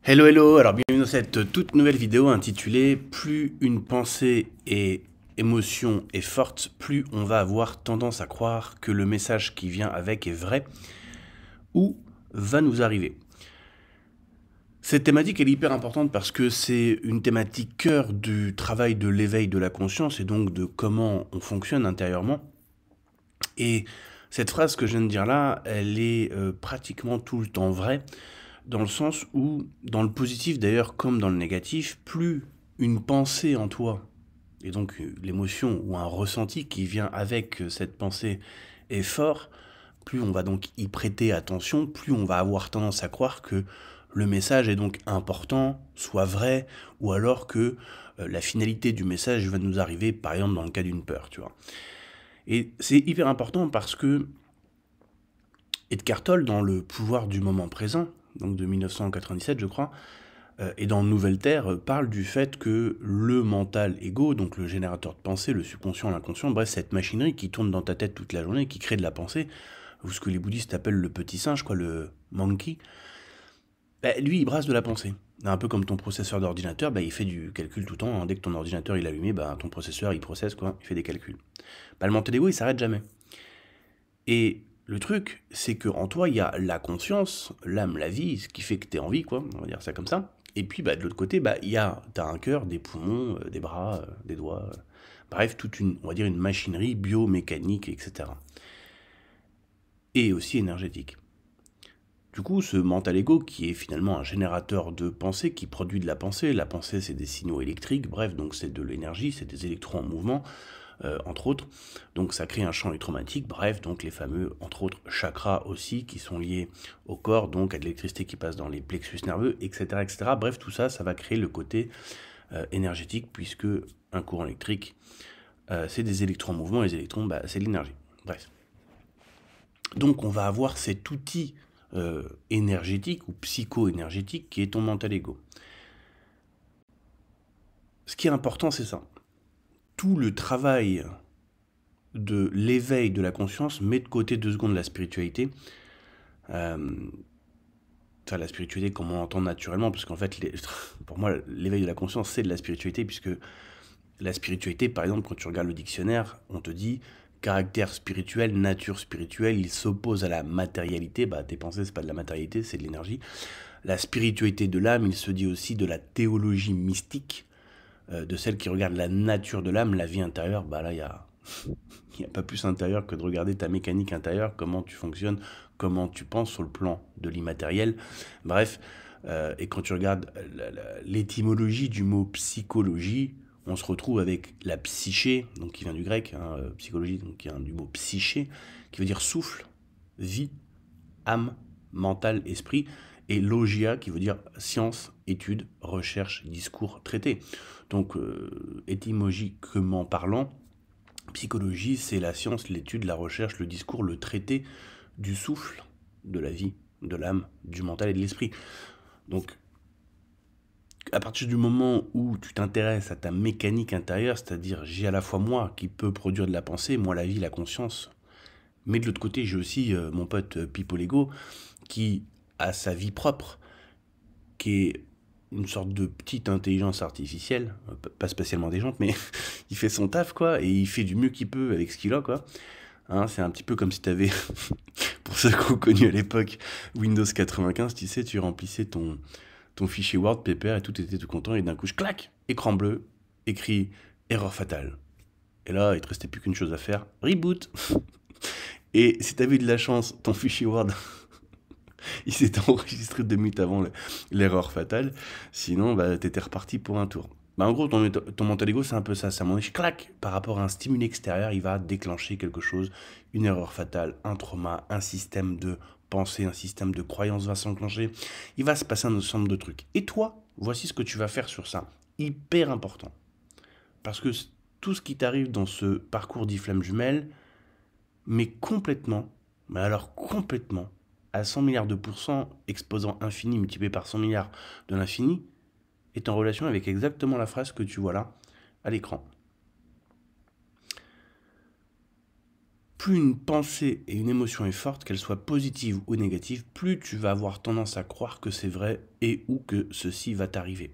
Hello hello, alors bienvenue dans cette toute nouvelle vidéo intitulée Plus une pensée et émotion est forte, plus on va avoir tendance à croire que le message qui vient avec est vrai ou va nous arriver. Cette thématique elle est hyper importante parce que c'est une thématique cœur du travail de l'éveil de la conscience et donc de comment on fonctionne intérieurement. Et cette phrase que je viens de dire là, elle est pratiquement tout le temps vraie. Dans le sens où, dans le positif d'ailleurs comme dans le négatif, plus une pensée en toi, et donc l'émotion ou un ressenti qui vient avec cette pensée est fort, plus on va donc y prêter attention, plus on va avoir tendance à croire que le message est donc important, soit vrai, ou alors que la finalité du message va nous arriver, par exemple dans le cas d'une peur, tu vois. Et c'est hyper important parce que Edgar Tolle, dans Le pouvoir du moment présent, donc de 1997 je crois, et dans Nouvelle Terre, parle du fait que le mental ego, donc le générateur de pensée, le subconscient, l'inconscient, bref, cette machinerie qui tourne dans ta tête toute la journée, qui crée de la pensée, ou ce que les bouddhistes appellent le petit singe, quoi, le monkey, bah, lui, il brasse de la pensée. Un peu comme ton processeur d'ordinateur, bah, il fait du calcul tout le temps, hein. Dès que ton ordinateur il est allumé, bah, ton processeur il processe, quoi, il fait des calculs. Bah, le mental ego, il s'arrête jamais. Et le truc, c'est que en toi, il y a la conscience, l'âme, la vie, ce qui fait que tu es en vie, quoi, on va dire ça comme ça. Et puis, bah, de l'autre côté, bah, t'as un cœur, des poumons, des bras, des doigts, bref, toute une, on va dire une machinerie biomécanique, etc. Et aussi énergétique. Du coup, ce mental ego, qui est finalement un générateur de pensée, qui produit de la pensée c'est des signaux électriques, bref, donc c'est de l'énergie, c'est des électrons en mouvement, entre autres. Donc ça crée un champ électromagnétique, bref, donc les fameux, entre autres, chakras aussi, qui sont liés au corps, donc à de l'électricité qui passe dans les plexus nerveux, etc. etc. Bref, tout ça, ça va créer le côté énergétique, puisque un courant électrique, c'est des électrons en mouvement, et les électrons, bah, c'est de l'énergie. Bref. Donc on va avoir cet outil énergétique ou psycho-énergétique qui est ton mental ego. Ce qui est important, c'est ça. Tout le travail de l'éveil de la conscience met de côté 2 secondes la spiritualité. Euh, Enfin, la spiritualité, comme on l'entend naturellement, parce qu'en fait, pour moi, l'éveil de la conscience, c'est de la spiritualité, puisque la spiritualité, par exemple, quand tu regardes le dictionnaire, on te dit caractère spirituel, nature spirituelle, il s'oppose à la matérialité. Bah, tes pensées, c'est pas de la matérialité, c'est de l'énergie. La spiritualité de l'âme, il se dit aussi de la théologie mystique, de celle qui regarde la nature de l'âme, la vie intérieure. Bah là, il y a pas plus intérieur que de regarder ta mécanique intérieure, comment tu fonctionnes, comment tu penses sur le plan de l'immatériel. Bref, et quand tu regardes l'étymologie du mot psychologie, on se retrouve avec la psyché, donc qui vient du grec, hein, psychologie, donc qui vient du mot psyché, qui veut dire souffle, vie, âme, mental, esprit, et logia qui veut dire science, étude, recherche, discours, traité. Donc étymologiquement parlant, psychologie c'est la science, l'étude, la recherche, le discours, le traité du souffle, de la vie, de l'âme, du mental et de l'esprit. Donc à partir du moment où tu t'intéresses à ta mécanique intérieure, c'est-à-dire j'ai à la fois moi qui peut produire de la pensée, moi la vie, la conscience, mais de l'autre côté j'ai aussi mon pote Pipo Lego qui a sa vie propre, qui est une sorte de petite intelligence artificielle, pas spécialement intelligente, mais il fait son taf, quoi, et il fait du mieux qu'il peut avec ce qu'il a, quoi. Hein, c'est un petit peu comme si tu avais, pour ceux qui ont connu à l'époque Windows 95, tu sais, tu remplissais ton fichier Word, Paper, et tout était tout content, et d'un coup, clac, écran bleu, écrit erreur fatale. Et là, il te restait plus qu'une chose à faire, reboot. Et si t'avais eu de la chance, ton fichier Word il s'était enregistré 2 minutes avant l'erreur fatale. Sinon, bah, t'étais reparti pour un tour. Bah, en gros, ton mental ego, c'est un peu ça. Ça mon clac, par rapport à un stimuli extérieur, il va déclencher quelque chose, une erreur fatale, un trauma, un système de pensée, un système de croyance va s'enclencher. Il va se passer un ensemble de trucs. Et toi, voici ce que tu vas faire sur ça. Hyper important. Parce que tout ce qui t'arrive dans ce parcours d'Iflamme Jumelle, mais complètement, mais alors complètement, à 100 milliards de pourcents, exposant infini multiplié par 100 milliards de l'infini, est en relation avec exactement la phrase que tu vois là, à l'écran. plus une pensée et une émotion est forte, qu'elle soit positive ou négative, plus tu vas avoir tendance à croire que c'est vrai et ou que ceci va t'arriver.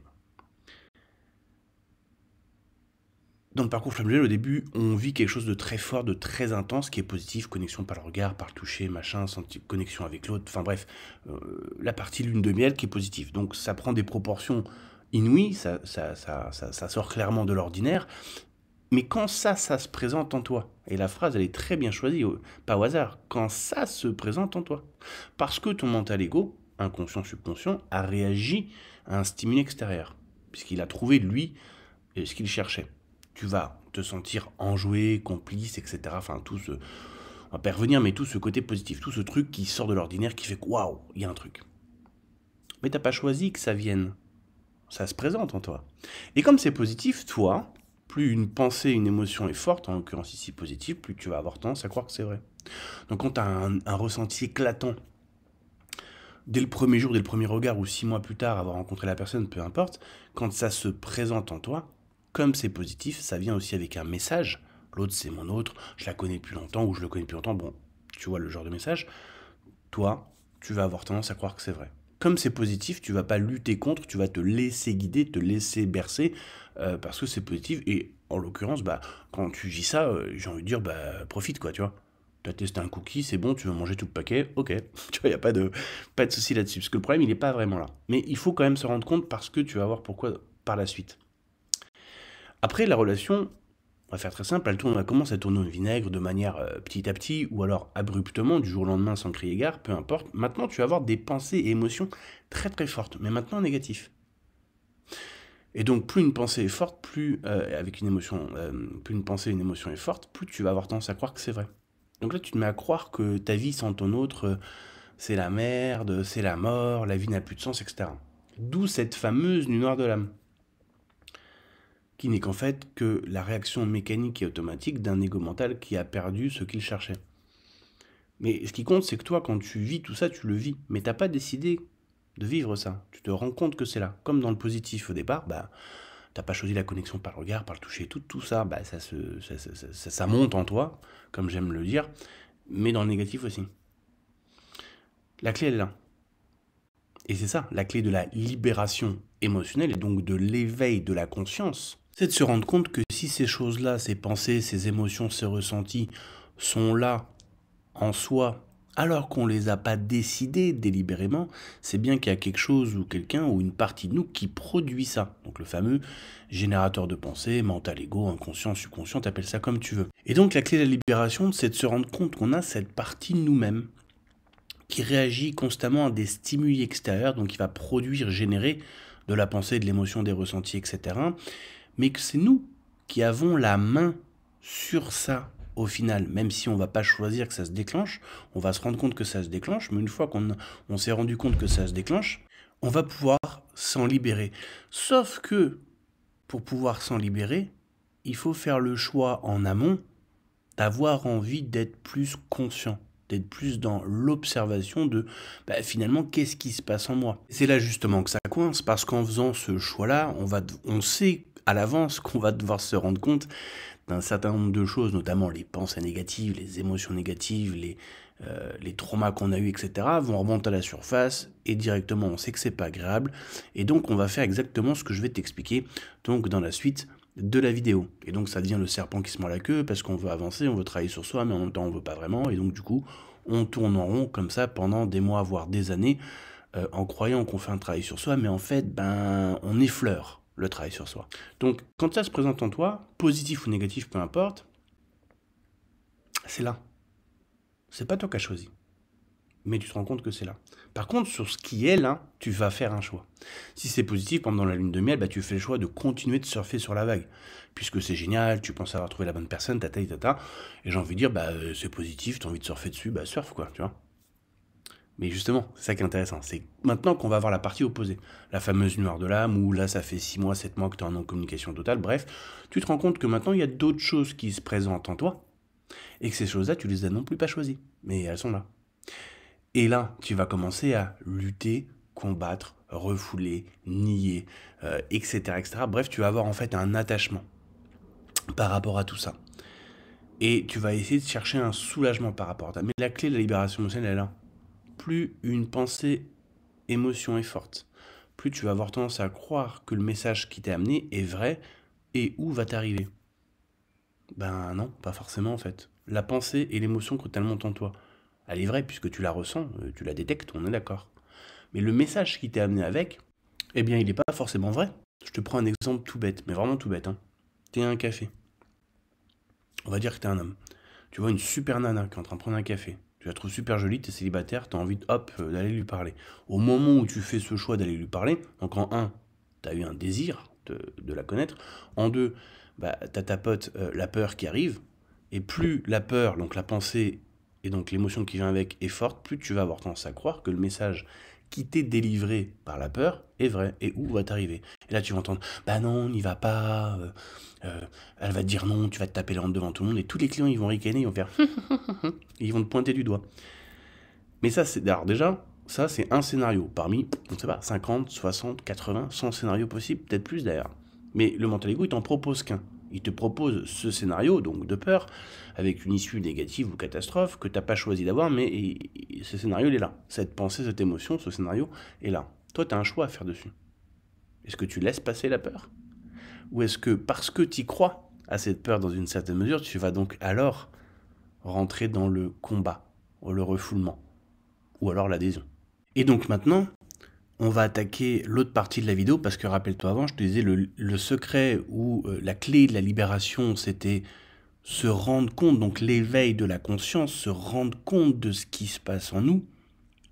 Dans le parcours familial, au début, on vit quelque chose de très fort, de très intense, qui est positif, connexion par le regard, par le toucher, machin, connexion avec l'autre, enfin bref, la partie lune de miel qui est positive. Donc ça prend des proportions inouïes, ça sort clairement de l'ordinaire, mais quand ça se présente en toi, et la phrase elle est très bien choisie, pas au hasard, quand ça se présente en toi, parce que ton mental ego, inconscient, subconscient, a réagi à un stimuli extérieur, puisqu'il a trouvé, lui, ce qu'il cherchait. Tu vas te sentir enjoué, complice, etc. Enfin, on va pas y revenir, mais tout ce côté positif, tout ce truc qui sort de l'ordinaire, qui fait que waouh, il y a un truc. Mais t'as pas choisi que ça vienne. Ça se présente en toi. Et comme c'est positif, toi, plus une pensée, une émotion est forte, en l'occurrence ici positive, plus tu vas avoir tendance à croire que c'est vrai. Donc quand tu as un ressenti éclatant, dès le premier jour, dès le premier regard, ou 6 mois plus tard, avoir rencontré la personne, peu importe, quand ça se présente en toi, comme c'est positif, ça vient aussi avec un message. L'autre, c'est mon autre, je la connais depuis longtemps, ou je le connais depuis longtemps, bon, tu vois le genre de message. Toi, tu vas avoir tendance à croire que c'est vrai. Comme c'est positif, tu vas pas lutter contre, tu vas te laisser guider, te laisser bercer, parce que c'est positif. Et en l'occurrence, bah, quand tu vis ça, j'ai envie de dire, bah, profite quoi, tu vois. Tu as testé un cookie, c'est bon, tu veux manger tout le paquet, ok. Tu vois, il n'y a pas de souci là-dessus. Parce que le problème, il n'est pas vraiment là. Mais il faut quand même se rendre compte parce que tu vas voir pourquoi par la suite. Après, la relation, on va faire très simple, elle commence à tourner au vinaigre de manière petit à petit, ou alors abruptement, du jour au lendemain, sans crier gare, peu importe. Maintenant, tu vas avoir des pensées et émotions très très fortes, mais maintenant négatives. Et donc, plus une pensée est forte, plus une pensée et une émotion est forte, plus tu vas avoir tendance à croire que c'est vrai. Donc là, tu te mets à croire que ta vie sans ton autre, c'est la merde, c'est la mort, la vie n'a plus de sens, etc. D'où cette fameuse nuit noire de l'âme, qui n'est qu'en fait que la réaction mécanique et automatique d'un ego mental qui a perdu ce qu'il cherchait. Mais ce qui compte, c'est que toi, quand tu vis tout ça, tu le vis. Mais t'as pas décidé de vivre ça. Tu te rends compte que c'est là. Comme dans le positif au départ, bah, t'as pas choisi la connexion par le regard, par le toucher, tout ça, bah, ça monte en toi, comme j'aime le dire, mais dans le négatif aussi. La clé, elle est là. Et c'est ça, la clé de la libération émotionnelle et donc de l'éveil de la conscience, c'est de se rendre compte que si ces choses-là, ces pensées, ces émotions, ces ressentis sont là en soi, alors qu'on ne les a pas décidés délibérément, c'est bien qu'il y a quelque chose ou quelqu'un ou une partie de nous qui produit ça. Donc le fameux générateur de pensée, mental ego, inconscient, subconscient, t'appelles ça comme tu veux. Et donc la clé de la libération, c'est de se rendre compte qu'on a cette partie de nous-mêmes qui réagit constamment à des stimuli extérieurs, donc qui va produire, générer de la pensée, de l'émotion, des ressentis, etc. Mais que c'est nous qui avons la main sur ça au final, même si on ne va pas choisir que ça se déclenche, on va se rendre compte que ça se déclenche, mais une fois qu'on s'est rendu compte que ça se déclenche, on va pouvoir s'en libérer. Sauf que, pour pouvoir s'en libérer, il faut faire le choix en amont d'avoir envie d'être plus conscient, d'être plus dans l'observation de finalement qu'est-ce qui se passe en moi. C'est là justement que ça coince, parce qu'en faisant ce choix-là, on sait à l'avance qu'on va devoir se rendre compte d'un certain nombre de choses, notamment les pensées négatives, les émotions négatives, les traumas qu'on a eus, etc., vont remonter à la surface, et directement on sait que c'est pas agréable, et donc on va faire exactement ce que je vais t'expliquer donc dans la suite de la vidéo. Et donc ça devient le serpent qui se mord la queue, parce qu'on veut avancer, on veut travailler sur soi, mais en même temps on veut pas vraiment, et donc du coup on tourne en rond comme ça pendant des mois, voire des années, en croyant qu'on fait un travail sur soi, mais en fait, on effleure le travail sur soi. Donc, quand ça se présente en toi, positif ou négatif, peu importe, c'est là. C'est pas toi qui as choisi. Mais tu te rends compte que c'est là. Par contre, sur ce qui est là, tu vas faire un choix. Si c'est positif, pendant la lune de miel, tu fais le choix de continuer de surfer sur la vague. Puisque c'est génial, tu penses avoir trouvé la bonne personne, tata. Et j'ai envie de dire, c'est positif, tu as envie de surfer dessus, surfe quoi, tu vois. Mais justement, c'est ça qui est intéressant. C'est maintenant qu'on va voir la partie opposée. La fameuse nuit noire de l'âme, où là, ça fait 6 mois, 7 mois que tu es en non-communication totale. Bref, tu te rends compte que maintenant, il y a d'autres choses qui se présentent en toi, et que ces choses-là, tu les as non plus pas choisies. Mais elles sont là. Et là, tu vas commencer à lutter, combattre, refouler, nier, etc., etc. Bref, tu vas avoir en fait un attachement par rapport à tout ça. Et tu vas essayer de chercher un soulagement par rapport à ça. Mais la clé de la libération émotionnelle, elle est là. Plus une pensée, émotion est forte, plus tu vas avoir tendance à croire que le message qui t'est amené est vrai et où va t'arriver. Ben non, pas forcément en fait. La pensée et l'émotion quand elle monte en toi, elle est vraie puisque tu la ressens, tu la détectes, on est d'accord. Mais le message qui t'est amené avec, eh bien il n'est pas forcément vrai. Je te prends un exemple tout bête, mais vraiment tout bête. Hein. T'es à un café. On va dire que t'es un homme. Tu vois une super nana qui est en train de prendre un café. Tu la trouves super jolie, t'es célibataire, t'as envie d'aller lui parler. Au moment où tu fais ce choix d'aller lui parler, donc en un, t'as eu un désir de la connaître. En deux, bah, t'as ta pote, la peur qui arrive. Et plus la peur, donc la pensée et donc l'émotion qui vient avec est forte, plus tu vas avoir tendance à croire que le message qui t'est délivré par la peur est vrai et où va t'arriver. Et là tu vas entendre, bah non, n'y va pas, elle va te dire non, tu vas te taper la honte devant tout le monde, et tous les clients ils vont ricaner, ils vont faire ils vont te pointer du doigt. Mais ça, c'est. Alors déjà, ça c'est un scénario parmi, on ne sait pas, 50, 60, 80, 100 scénarios possibles, peut-être plus d'ailleurs. Mais le mental ego, il t'en propose qu'un. Il te propose ce scénario, donc de peur, avec une issue négative ou catastrophe, que tu n'as pas choisi d'avoir, mais ce scénario, il est là. Cette pensée, cette émotion, ce scénario est là. Toi, tu as un choix à faire dessus. Est-ce que tu laisses passer la peur? Ou est-ce que, parce que tu crois à cette peur dans une certaine mesure, tu vas donc alors rentrer dans le combat, ou le refoulement, ou alors l'adhésion? Et donc maintenant, on va attaquer l'autre partie de la vidéo, parce que rappelle-toi avant, je te disais, le secret ou la clé de la libération, c'était se rendre compte, donc l'éveil de la conscience, se rendre compte de ce qui se passe en nous,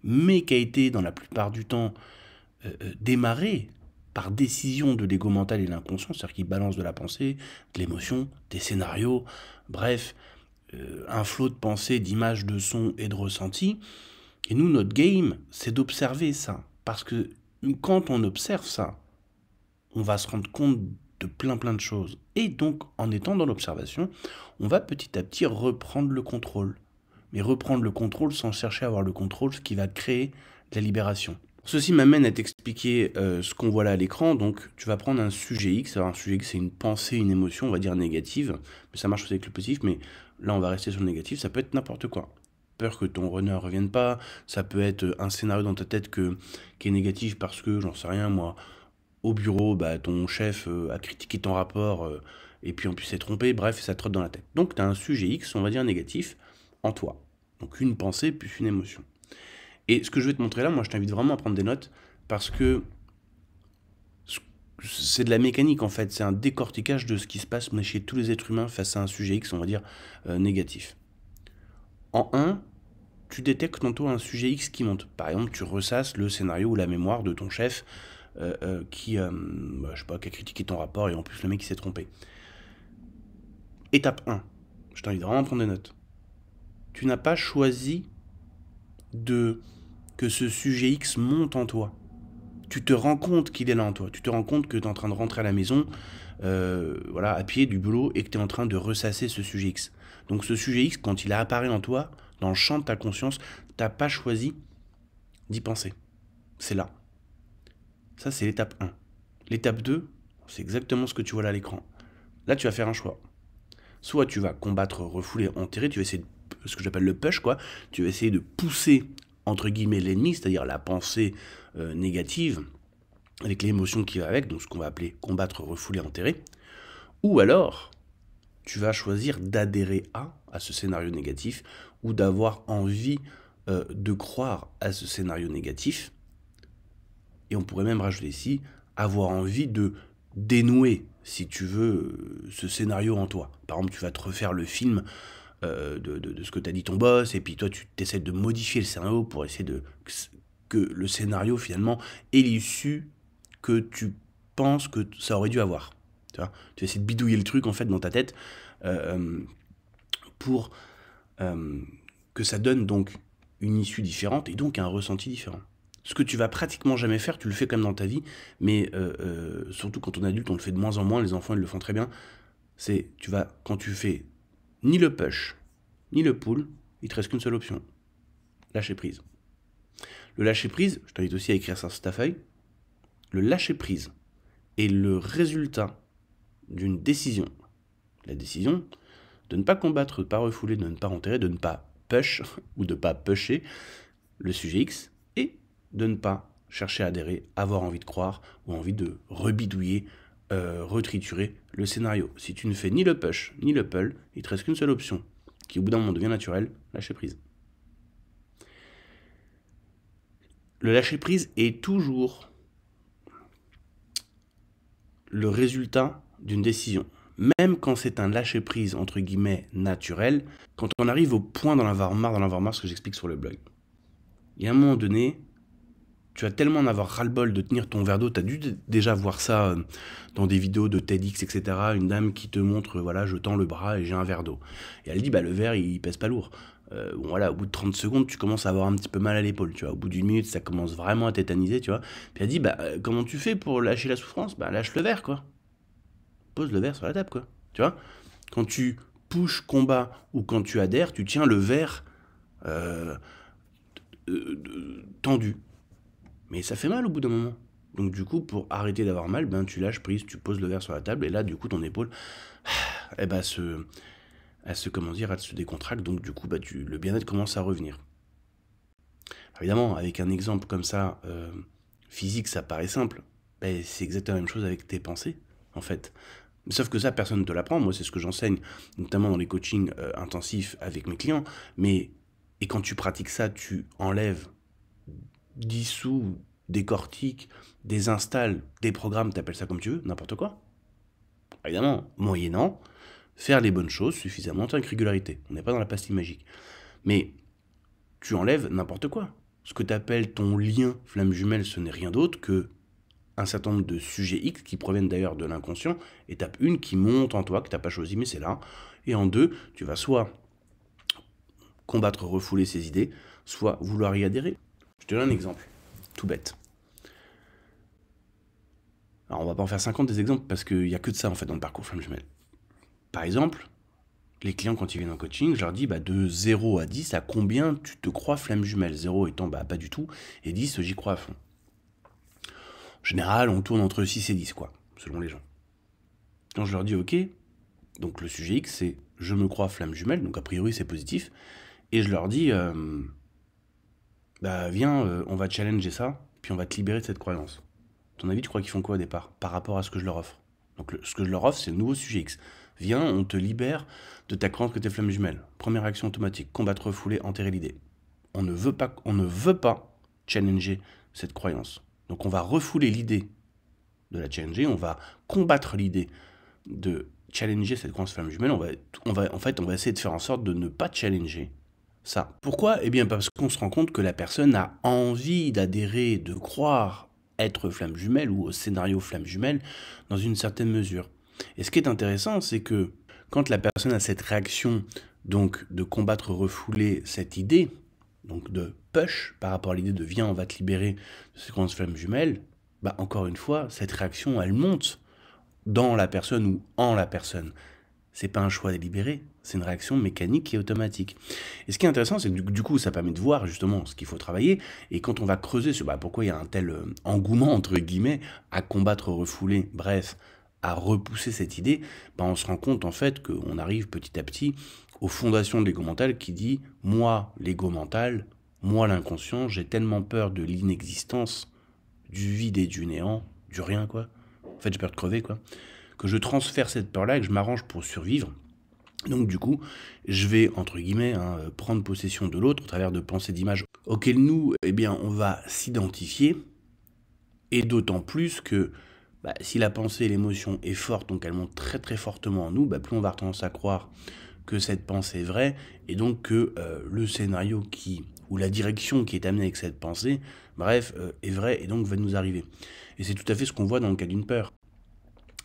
mais qui a été dans la plupart du temps démarré par décision de l'ego mental et de l'inconscient, c'est-à-dire qu'il balance de la pensée, de l'émotion, des scénarios, bref, un flot de pensée, d'images, de sons et de ressentis. Et nous, notre game, c'est d'observer ça. Parce que quand on observe ça, on va se rendre compte de plein de choses. Et donc, en étant dans l'observation, on va petit à petit reprendre le contrôle. Mais reprendre le contrôle sans chercher à avoir le contrôle, ce qui va créer la libération. Ceci m'amène à t'expliquer ce qu'on voit là à l'écran. Donc, tu vas prendre un sujet X. Alors, un sujet X, c'est une pensée, une émotion, on va dire négative. Mais ça marche aussi avec le positif. Mais là, on va rester sur le négatif. Ça peut être n'importe quoi. Peur que ton runner ne revienne pas. Ça peut être un scénario dans ta tête qui est négatif parce que, j'en sais rien, moi, au bureau, bah, ton chef a critiqué ton rapport et puis en plus s'est trompé. Bref, ça te trotte dans la tête. Donc, tu as un sujet X, on va dire négatif, en toi. Donc, une pensée plus une émotion. Et ce que je vais te montrer là, moi je t'invite vraiment à prendre des notes parce que c'est de la mécanique en fait, c'est un décortiquage de ce qui se passe chez tous les êtres humains face à un sujet X, on va dire, négatif. En 1, tu détectes en toi un sujet X qui monte. Par exemple, tu ressasses le scénario ou la mémoire de ton chef qui, je sais pas, qui a critiqué ton rapport et en plus le mec il s'est trompé. Étape 1, je t'invite vraiment à prendre des notes. Tu n'as pas choisi que ce sujet X monte en toi. Tu te rends compte qu'il est là en toi. Tu te rends compte que tu es en train de rentrer à la maison, voilà, à pied du boulot, et que tu es en train de ressasser ce sujet X. Donc ce sujet X, quand il apparaît en toi, dans le champ de ta conscience, tu n'as pas choisi d'y penser. C'est là. Ça, c'est l'étape 1. L'étape 2, c'est exactement ce que tu vois là à l'écran. Là, tu vas faire un choix. Soit tu vas combattre, refouler, enterrer, tu vas essayer de, ce que j'appelle le push, quoi. Tu vas essayer de pousser, entre guillemets, l'ennemi, c'est-à-dire la pensée négative, avec l'émotion qui va avec, donc ce qu'on va appeler combattre, refouler, enterrer. Ou alors, tu vas choisir d'adhérer à ce scénario négatif, ou d'avoir envie de croire à ce scénario négatif. Et on pourrait même rajouter ici, avoir envie de dénouer, si tu veux, ce scénario en toi. Par exemple, tu vas te refaire le film de ce que t'a dit ton boss, et puis toi, tu essaies de modifier le scénario pour essayer que le scénario, finalement, ait l'issue que tu penses que ça aurait dû avoir. Tu vas essayer de bidouiller le truc, en fait, dans ta tête, pour que ça donne donc une issue différente, et donc un ressenti différent. Ce que tu vas pratiquement jamais faire, tu le fais quand même dans ta vie, mais surtout quand on est adulte, on le fait de moins en moins, les enfants ils le font très bien, c'est, quand tu fais ni le push, ni le pull, il te reste qu'une seule option, lâcher prise. Le lâcher prise, je t'invite aussi à écrire ça sur ta feuille, le lâcher prise est le résultat d'une décision. La décision, de ne pas combattre, de ne pas refouler, de ne pas enterrer, de ne pas push ou de ne pas pusher le sujet X et de ne pas chercher à adhérer, avoir envie de croire ou envie de rebidouiller, retriturer le scénario. Si tu ne fais ni le push ni le pull, il te reste qu'une seule option, qui au bout d'un moment devient naturelle, lâcher prise. Le lâcher prise est toujours le résultat d'une décision. Même quand c'est un lâcher prise entre guillemets naturel, quand on arrive au point d'en avoir marre, ce que j'explique sur le blog. Il y a un moment donné, tu vas tellement en avoir ras-le-bol de tenir ton verre d'eau, tu as dû déjà voir ça dans des vidéos de TEDx, etc. Une dame qui te montre, voilà, je tends le bras et j'ai un verre d'eau. Et elle dit, bah le verre, il pèse pas lourd. Bon, voilà, au bout de 30 secondes, tu commences à avoir un petit peu mal à l'épaule, tu vois. Au bout d'une minute, ça commence vraiment à tétaniser, tu vois. Puis elle dit, bah comment tu fais pour lâcher la souffrance? Bah lâche le verre, quoi. Pose le verre sur la table, quoi. Tu vois. Quand tu pushes combat ou quand tu adhères, tu tiens le verre tendu. Mais ça fait mal au bout d'un moment. Donc du coup, pour arrêter d'avoir mal, ben tu lâches prise, tu poses le verre sur la table, et là, du coup, ton épaule, elle se décontracte, donc du coup, le bien-être commence à revenir. Évidemment, avec un exemple comme ça, physique, ça paraît simple. Ben, c'est exactement la même chose avec tes pensées, en fait. Sauf que ça, personne ne te l'apprend. Moi, c'est ce que j'enseigne, notamment dans les coachings intensifs avec mes clients. Et quand tu pratiques ça, tu enlèves, dissous, décortiques, désinstalles des programmes, t'appelles ça comme tu veux, n'importe quoi. Évidemment, moyennant faire les bonnes choses suffisamment avec régularité. On n'est pas dans la pastille magique. Mais tu enlèves n'importe quoi. Ce que tu appelles ton lien flamme jumelle, ce n'est rien d'autre que un certain nombre de sujets X qui proviennent d'ailleurs de l'inconscient, étape 1 qui monte en toi, que tu n'as pas choisi, mais c'est là. Et en 2, tu vas soit combattre, refouler ces idées, soit vouloir y adhérer. Je te donne un exemple, tout bête. Alors on va pas en faire 50 des exemples, parce qu'il n'y a que de ça en fait dans le parcours flamme jumelle. Par exemple, les clients quand ils viennent en coaching, je leur dis de 0 à 10, à combien tu te crois flamme jumelle? 0 étant pas du tout, et 10, j'y crois à fond. En général, on tourne entre 6 et 10, quoi, selon les gens. Quand je leur dis ok, donc le sujet X, c'est je me crois flamme jumelle, donc a priori c'est positif, et je leur dis viens, on va challenger ça, puis on va te libérer de cette croyance. À ton avis, tu crois qu'ils font quoi au départ, par rapport à ce que je leur offre? Donc ce que je leur offre, c'est le nouveau sujet X. Viens, on te libère de ta croyance que t'es flamme jumelle. Première action automatique, combattre, refouler, enterrer l'idée. On ne veut pas challenger cette croyance. Donc on va refouler l'idée de la challenger, on va combattre l'idée de challenger cette croyance flamme jumelle, on va essayer de faire en sorte de ne pas challenger ça. Pourquoi? Eh bien parce qu'on se rend compte que la personne a envie d'adhérer, de croire être flamme jumelle ou au scénario flamme jumelle dans une certaine mesure. Et ce qui est intéressant, c'est que quand la personne a cette réaction, donc de combattre, refouler cette idée, donc de push par rapport à l'idée de viens, on va te libérer de cette croyance flamme jumelle, encore une fois, cette réaction, elle monte dans la personne ou en la personne. C'est pas un choix délibéré, c'est une réaction mécanique et automatique. Et ce qui est intéressant, c'est que du coup, ça permet de voir justement ce qu'il faut travailler. Et quand on va creuser sur pourquoi il y a un tel engouement, entre guillemets, à combattre, refouler, bref, à repousser cette idée, on se rend compte en fait qu'on arrive petit à petit aux fondations de l'ego mental qui dit « Moi, l'ego mental, moi, l'inconscient, j'ai tellement peur de l'inexistence, du vide et du néant, du rien, quoi. En fait, j'ai peur de crever, quoi. Que je transfère cette peur-là et que je m'arrange pour survivre. Donc, du coup, je vais, entre guillemets, prendre possession de l'autre au travers de pensées, d'images auxquelles nous, on va s'identifier. Et d'autant plus que si la pensée et l'émotion est forte, donc elle monte très très fortement en nous, plus on va avoir tendance à croire que cette pensée est vraie, et donc que le scénario ou la direction qui est amenée avec cette pensée, est vraie et donc va nous arriver. Et c'est tout à fait ce qu'on voit dans le cas d'une peur.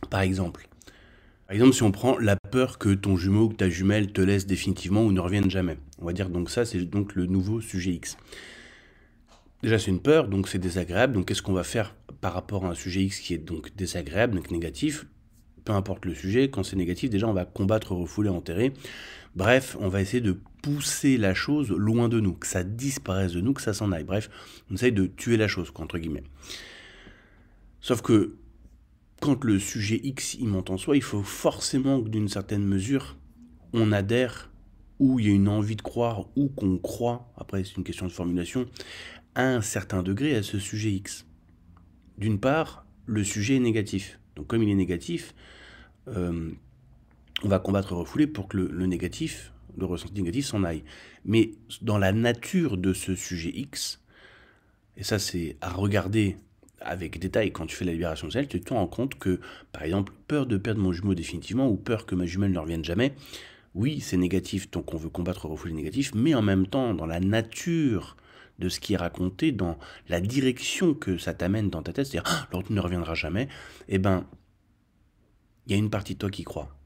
Par exemple, si on prend la peur que ton jumeau ou que ta jumelle te laisse définitivement ou ne revienne jamais. On va dire donc ça, c'est donc le nouveau sujet X. Déjà, c'est une peur, donc c'est désagréable. Donc, qu'est-ce qu'on va faire par rapport à un sujet X qui est donc désagréable, donc négatif? Peu importe le sujet, quand c'est négatif, déjà, on va combattre, refouler, enterrer. Bref, on va essayer de pousser la chose loin de nous, que ça disparaisse de nous, que ça s'en aille. Bref, on essaye de tuer la chose, entre guillemets. Sauf que, quand le sujet X, il monte en soi, il faut forcément, d'une certaine mesure, on adhère, ou il y a une envie de croire, ou qu'on croit, après c'est une question de formulation, à un certain degré à ce sujet X. D'une part, le sujet est négatif. Donc comme il est négatif, on va combattre et refouler pour que le négatif, le ressenti négatif s'en aille. Mais dans la nature de ce sujet X, et ça c'est à regarder avec détail quand tu fais la libération de sel, tu te rends compte que, par exemple, peur de perdre mon jumeau définitivement ou peur que ma jumelle ne revienne jamais, oui, c'est négatif, donc on veut combattre et refouler le négatif, mais en même temps, dans la nature de ce qui est raconté, dans la direction que ça t'amène dans ta tête, c'est-à-dire ah, l'autre ne reviendra jamais, eh ben, il y a une partie de toi qui croit.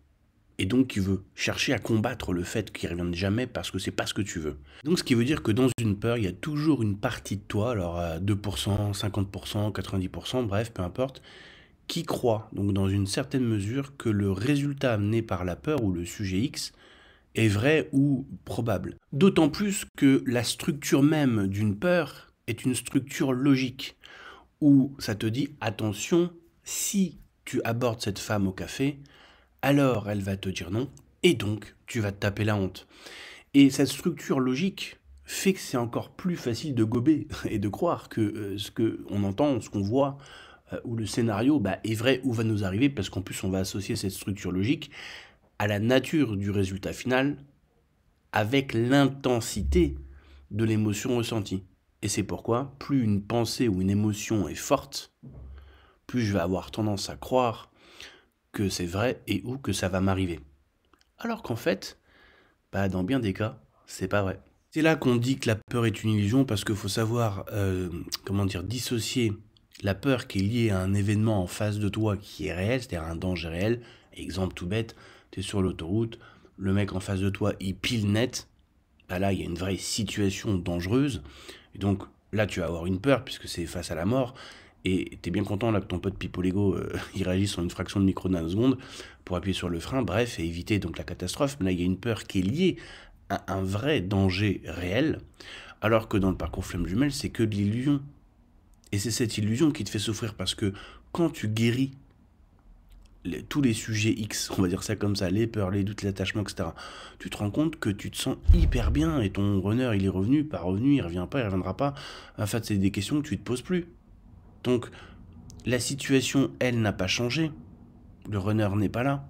Et donc qui veut chercher à combattre le fait qu'il ne revienne jamais parce que c'est pas ce que tu veux. Donc ce qui veut dire que dans une peur, il y a toujours une partie de toi, alors à 2%, 50%, 90%, bref, peu importe, qui croit, donc dans une certaine mesure, que le résultat amené par la peur ou le sujet X est vrai ou probable. D'autant plus que la structure même d'une peur est une structure logique, où ça te dit attention, si tu abordes cette femme au café, alors elle va te dire non, et donc tu vas te taper la honte. Et cette structure logique fait que c'est encore plus facile de gober et de croire que ce qu'on entend, ce qu'on voit, ou le scénario est vrai ou va nous arriver, parce qu'en plus on va associer cette structure logique à la nature du résultat final avec l'intensité de l'émotion ressentie. Et c'est pourquoi, plus une pensée ou une émotion est forte, plus je vais avoir tendance à croire que c'est vrai et ou que ça va m'arriver. Alors qu'en fait, dans bien des cas, c'est pas vrai. C'est là qu'on dit que la peur est une illusion, parce qu'il faut savoir, dissocier la peur qui est liée à un événement en face de toi qui est réel, c'est-à-dire un danger réel. Exemple tout bête, tu es sur l'autoroute, le mec en face de toi, il pile net. Là, il y a une vraie situation dangereuse. Et donc, là, tu vas avoir une peur, puisque c'est face à la mort. Et tu es bien content là que ton pote Pipo Lego il réagisse en une fraction de micro nanoseconde pour appuyer sur le frein, bref, et éviter donc la catastrophe. Mais là, il y a une peur qui est liée à un vrai danger réel, alors que dans le parcours flamme jumelle, c'est que de l'illusion. Et c'est cette illusion qui te fait souffrir, parce que quand tu guéris tous les sujets X, on va dire ça comme ça, les peurs, les doutes, les attachements, etc., tu te rends compte que tu te sens hyper bien, et ton runner, il est revenu, pas revenu, il revient pas, il reviendra pas. En fait, c'est des questions que tu te poses plus. Donc, la situation, elle, n'a pas changé. Le runner n'est pas là.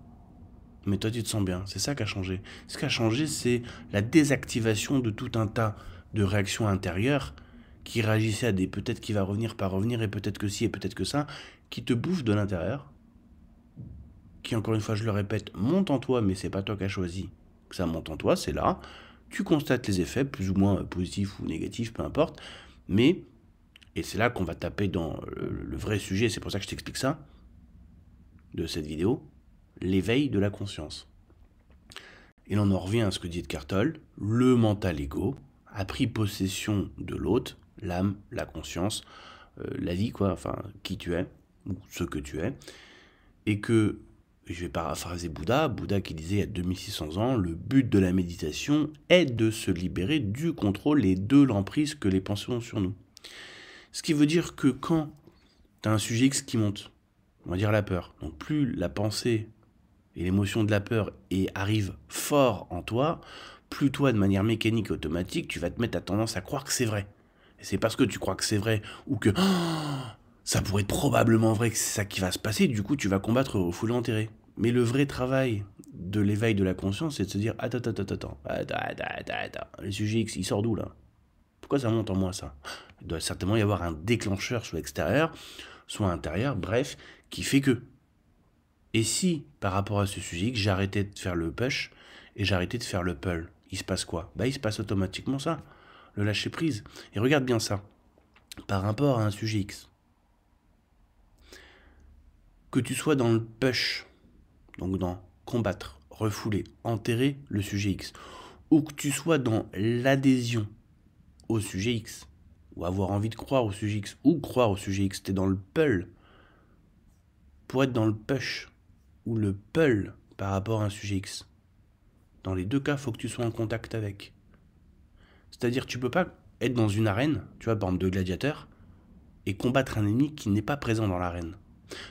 Mais toi, tu te sens bien. C'est ça qui a changé. Ce qui a changé, c'est la désactivation de tout un tas de réactions intérieures qui réagissaient à des peut-être qui va revenir, pas revenir, et peut-être que si, et peut-être que ça, qui te bouffent de l'intérieur, qui, encore une fois, je le répète, montent en toi, mais c'est pas toi qui as choisi que ça monte en toi, c'est là. Tu constates les effets, plus ou moins positifs ou négatifs, peu importe, mais... Et c'est là qu'on va taper dans le vrai sujet, c'est pour ça que je t'explique ça, de cette vidéo, l'éveil de la conscience. Et là on en revient à ce que dit Eckhart Tolle, le mental ego a pris possession de l'autre, l'âme, la conscience, la vie, qui tu es, ou ce que tu es, et que, je vais paraphraser Bouddha qui disait il y a 2600 ans, le but de la méditation est de se libérer du contrôle et de l'emprise que les pensées ont sur nous. Ce qui veut dire que quand tu as un sujet X qui monte, on va dire la peur, donc plus la pensée et l'émotion de la peur arrive fort en toi, plus toi, de manière mécanique et automatique, tu vas te mettre à tendance à croire que c'est vrai. Et c'est parce que tu crois que c'est vrai, ou que ça pourrait être probablement vrai que c'est ça qui va se passer, du coup tu vas combattre, refouler, enterrer. Mais le vrai travail de l'éveil de la conscience, c'est de se dire attends, le sujet X, il sort d'où là ? Pourquoi ça monte en moi, ça ? Il doit certainement y avoir un déclencheur, soit extérieur, soit intérieur, bref, qui fait que. Et si, par rapport à ce sujet, que j'arrêtais de faire le push et j'arrêtais de faire le pull, il se passe quoi ? Il se passe automatiquement ça, le lâcher prise. Et regarde bien ça, par rapport à un sujet X. Que tu sois dans le push, donc dans combattre, refouler, enterrer le sujet X, ou que tu sois dans l'adhésion au sujet X, ou avoir envie de croire au sujet X, ou croire au sujet X, t'es dans le pull. Pour être dans le push, ou le pull par rapport à un sujet X, dans les deux cas, il faut que tu sois en contact avec. C'est-à-dire, tu peux pas être dans une arène, tu vois, par exemple de gladiateur, et combattre un ennemi qui n'est pas présent dans l'arène.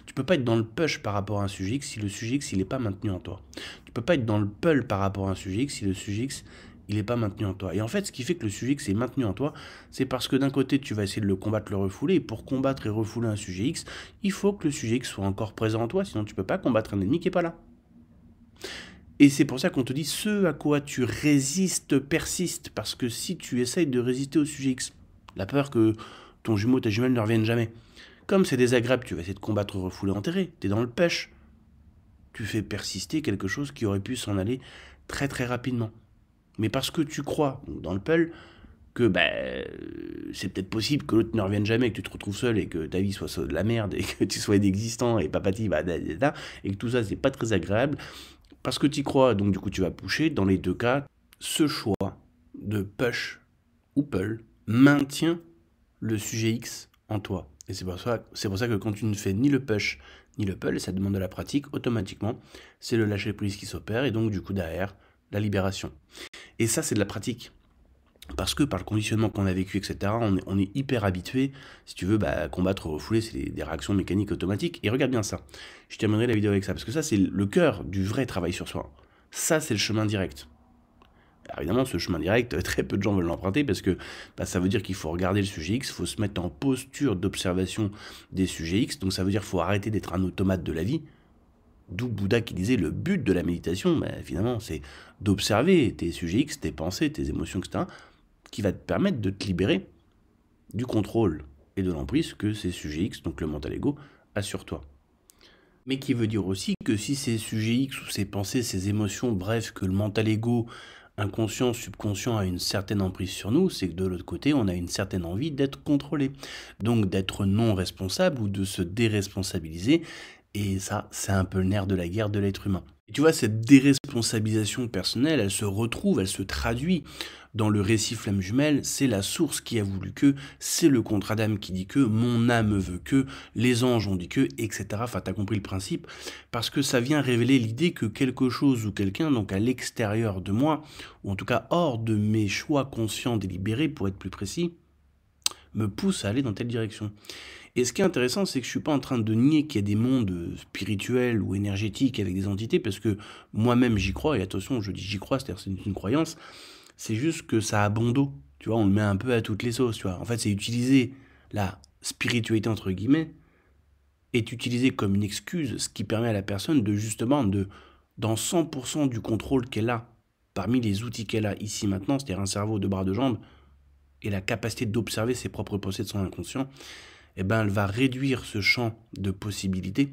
Tu peux pas être dans le push par rapport à un sujet X si le sujet X il n'est pas maintenu en toi. Tu peux pas être dans le pull par rapport à un sujet X si le sujet X il n'est pas maintenu en toi. Et en fait, ce qui fait que le sujet X est maintenu en toi, c'est parce que d'un côté, tu vas essayer de le combattre, le refouler, et pour combattre et refouler un sujet X, il faut que le sujet X soit encore présent en toi, sinon tu peux pas combattre un ennemi qui est pas là. Et c'est pour ça qu'on te dit ce à quoi tu résistes persiste, parce que si tu essayes de résister au sujet X, la peur que ton jumeau, ta jumelle ne revienne jamais, comme c'est désagréable, tu vas essayer de combattre, refouler, enterrer, t'es dans le pêche. Tu fais persister quelque chose qui aurait pu s'en aller très très rapidement. Mais parce que tu crois, dans le pull, que c'est peut-être possible que l'autre ne revienne jamais, que tu te retrouves seul et que ta vie soit de la merde et que tu sois inexistant et papati, et que tout ça c'est pas très agréable, parce que tu y crois, donc du coup tu vas pusher. Dans les deux cas, ce choix de push ou pull maintient le sujet X en toi. Et c'est pour ça que quand tu ne fais ni le push ni le pull, et ça demande de la pratique, automatiquement, c'est le lâcher prise qui s'opère, et donc du coup derrière, la libération. Et ça, c'est de la pratique. Parce que par le conditionnement qu'on a vécu, etc., on est hyper habitué, si tu veux, combattre, refouler, c'est des réactions mécaniques automatiques. Et regarde bien ça. Je terminerai la vidéo avec ça, parce que ça, c'est le cœur du vrai travail sur soi. Ça, c'est le chemin direct. Alors évidemment, ce chemin direct, très peu de gens veulent l'emprunter, parce que ça veut dire qu'il faut regarder le sujet X, il faut se mettre en posture d'observation des sujets X, donc ça veut dire qu'il faut arrêter d'être un automate de la vie. D'où Bouddha qui disait le but de la méditation, finalement, c'est d'observer tes sujets X, tes pensées, tes émotions, etc., qui va te permettre de te libérer du contrôle et de l'emprise que ces sujets X, donc le mental ego, a sur toi. Mais qui veut dire aussi que si ces sujets X ou ces pensées, ces émotions, bref, que le mental ego, inconscient, subconscient a une certaine emprise sur nous, c'est que de l'autre côté, on a une certaine envie d'être contrôlé. Donc d'être non responsable ou de se déresponsabiliser. Et ça, c'est un peu le nerf de la guerre de l'être humain. Et tu vois, cette déresponsabilisation personnelle, elle se retrouve, elle se traduit dans le récit Flamme Jumelle. C'est la source qui a voulu que, c'est le contrat d'âme qui dit que, mon âme veut que, les anges ont dit que, etc. Enfin, t'as compris le principe, parce que ça vient révéler l'idée que quelque chose ou quelqu'un, donc à l'extérieur de moi, ou en tout cas hors de mes choix conscients délibérés, pour être plus précis, me pousse à aller dans telle direction. Et ce qui est intéressant, c'est que je ne suis pas en train de nier qu'il y a des mondes spirituels ou énergétiques avec des entités, parce que moi-même j'y crois, et attention, je dis j'y crois, c'est-à-dire c'est une croyance, c'est juste que ça a bon dos, tu vois, on le met un peu à toutes les sauces, tu vois. En fait, c'est utiliser la spiritualité, entre guillemets, est utilisé comme une excuse, ce qui permet à la personne de justement, dans 100% du contrôle qu'elle a, parmi les outils qu'elle a ici maintenant, c'est-à-dire un cerveau, deux bras, deux jambes, et la capacité d'observer ses propres pensées de son inconscient, elle va réduire ce champ de possibilités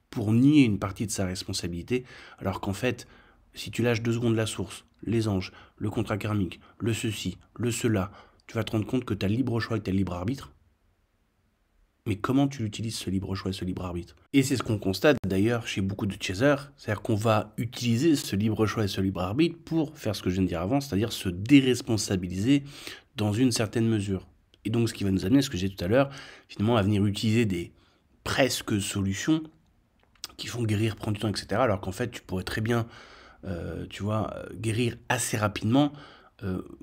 pour nier une partie de sa responsabilité, alors qu'en fait, si tu lâches 2 secondes la source, les anges, le contrat karmique, le ceci, le cela, tu vas te rendre compte que tu as le libre choix et tu as le libre arbitre. Mais comment tu utilises ce libre choix et ce libre arbitre? Et c'est ce qu'on constate d'ailleurs chez beaucoup de chasers, c'est-à-dire qu'on va utiliser ce libre choix et ce libre arbitre pour faire ce que je viens de dire avant, c'est-à-dire se déresponsabiliser dans une certaine mesure. Et donc ce qui va nous amener, ce que j'ai dit tout à l'heure, finalement à venir utiliser des presque solutions qui font guérir, prendre du temps, etc. Alors qu'en fait tu pourrais très bien, guérir assez rapidement,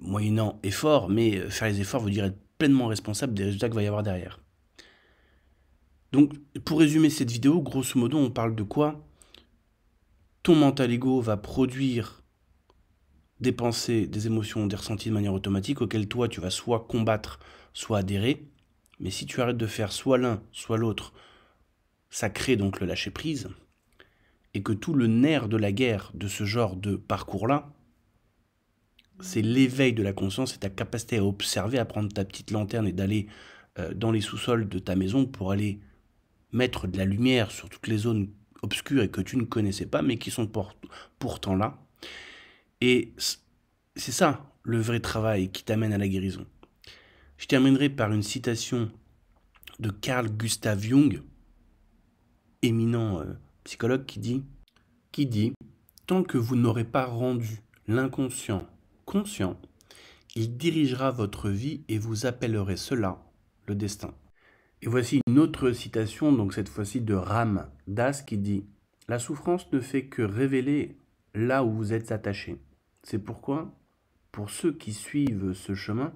moyennant effort, mais faire les efforts veut dire être pleinement responsable des résultats qu'il va y avoir derrière. Donc, pour résumer cette vidéo, grosso modo, on parle de quoi? Ton mental ego va produire des pensées, des émotions, des ressentis de manière automatique auxquels toi, tu vas soit combattre, soit adhérer. Mais si tu arrêtes de faire soit l'un, soit l'autre, ça crée donc le lâcher-prise. Et que tout le nerf de la guerre de ce genre de parcours-là, c'est l'éveil de la conscience et ta capacité à observer, à prendre ta petite lanterne et d'aller dans les sous-sols de ta maison pour aller mettre de la lumière sur toutes les zones obscures et que tu ne connaissais pas, mais qui sont pourtant là. Et c'est ça, le vrai travail qui t'amène à la guérison. Je terminerai par une citation de Carl Gustav Jung, éminent psychologue, qui dit « Tant que vous n'aurez pas rendu l'inconscient conscient, il dirigera votre vie et vous appellerez cela le destin. » Et voici une autre citation, donc cette fois-ci de Ram Dass, qui dit « La souffrance ne fait que révéler là où vous êtes attaché. C'est pourquoi, pour ceux qui suivent ce chemin,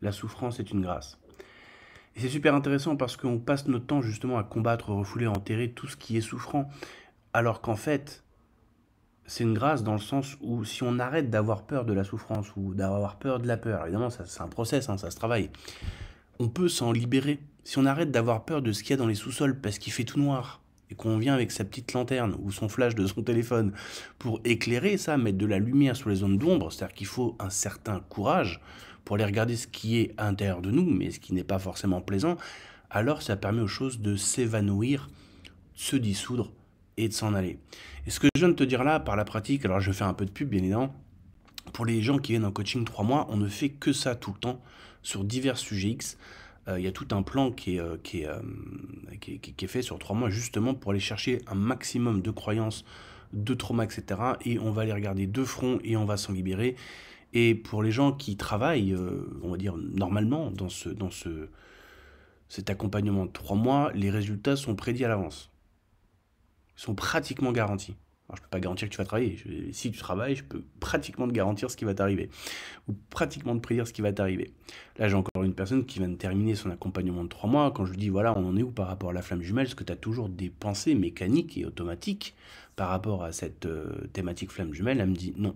la souffrance est une grâce. » Et c'est super intéressant parce qu'on passe notre temps justement à combattre, refouler, enterrer tout ce qui est souffrant. Alors qu'en fait, c'est une grâce dans le sens où si on arrête d'avoir peur de la souffrance ou d'avoir peur de la peur, évidemment ça c'est un process, hein, ça se travaille, on peut s'en libérer. Si on arrête d'avoir peur de ce qu'il y a dans les sous-sols parce qu'il fait tout noir, et qu'on vient avec sa petite lanterne ou son flash de son téléphone pour éclairer ça, mettre de la lumière sur les zones d'ombre, c'est-à-dire qu'il faut un certain courage pour aller regarder ce qui est à l'intérieur de nous, mais ce qui n'est pas forcément plaisant, alors ça permet aux choses de s'évanouir, de se dissoudre et de s'en aller. Et ce que je viens de te dire là, par la pratique, alors je fais un peu de pub bien évidemment, pour les gens qui viennent en coaching 3 mois, on ne fait que ça tout le temps, sur divers sujets X. Il y a tout un plan qui est fait sur 3 mois justement pour aller chercher un maximum de croyances, de traumas, etc. Et on va aller regarder de front et on va s'en libérer. Et pour les gens qui travaillent, on va dire normalement, cet accompagnement de 3 mois, les résultats sont prédits à l'avance. Ils sont pratiquement garantis. Alors, je ne peux pas garantir que tu vas travailler. Si tu travailles, je peux pratiquement te garantir ce qui va t'arriver. Ou pratiquement te prédire ce qui va t'arriver. Là, j'ai encore une personne qui vient de terminer son accompagnement de 3 mois. Quand je lui dis, voilà, on en est où par rapport à la flamme jumelle? Est-ce que tu as toujours des pensées mécaniques et automatiques par rapport à cette thématique flamme jumelle? Elle me dit, non.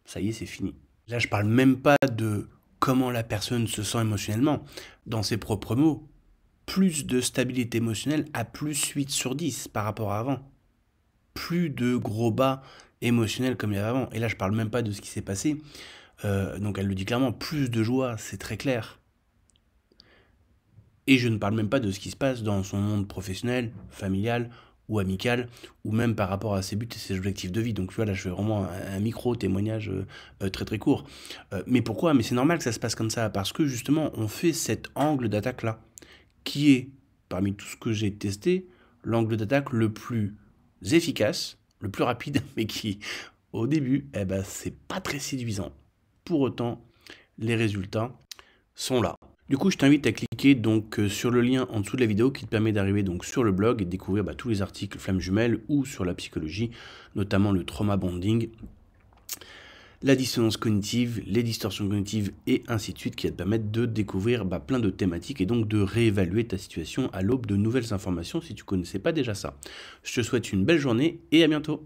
Ça y est, c'est fini. Là, je parle même pas de comment la personne se sent émotionnellement. Dans ses propres mots, plus de stabilité émotionnelle à plus 8 sur 10 par rapport à avant. Plus de gros bas émotionnels comme il y avait avant. Et là, je parle même pas de ce qui s'est passé. Donc elle le dit clairement, plus de joie, c'est très clair. Et je ne parle même pas de ce qui se passe dans son monde professionnel, familial ou amical, ou même par rapport à ses buts et ses objectifs de vie. Donc voilà, je fais vraiment un micro-témoignage très très court. Mais pourquoi? Mais c'est normal que ça se passe comme ça, parce que justement, on fait cet angle d'attaque-là, qui est, parmi tout ce que j'ai testé, l'angle d'attaque le plus efficace, le plus rapide, mais qui, au début, eh ben, c'est pas très séduisant. Pour autant, les résultats sont là. Du coup, je t'invite à cliquer donc sur le lien en dessous de la vidéo qui te permet d'arriver donc sur le blog et de découvrir tous les articles flammes jumelles ou sur la psychologie, notamment le trauma bonding, la dissonance cognitive, les distorsions cognitives et ainsi de suite, qui va te permettre de découvrir plein de thématiques et donc de réévaluer ta situation à l'aube de nouvelles informations si tu ne connaissais pas déjà ça. Je te souhaite une belle journée et à bientôt.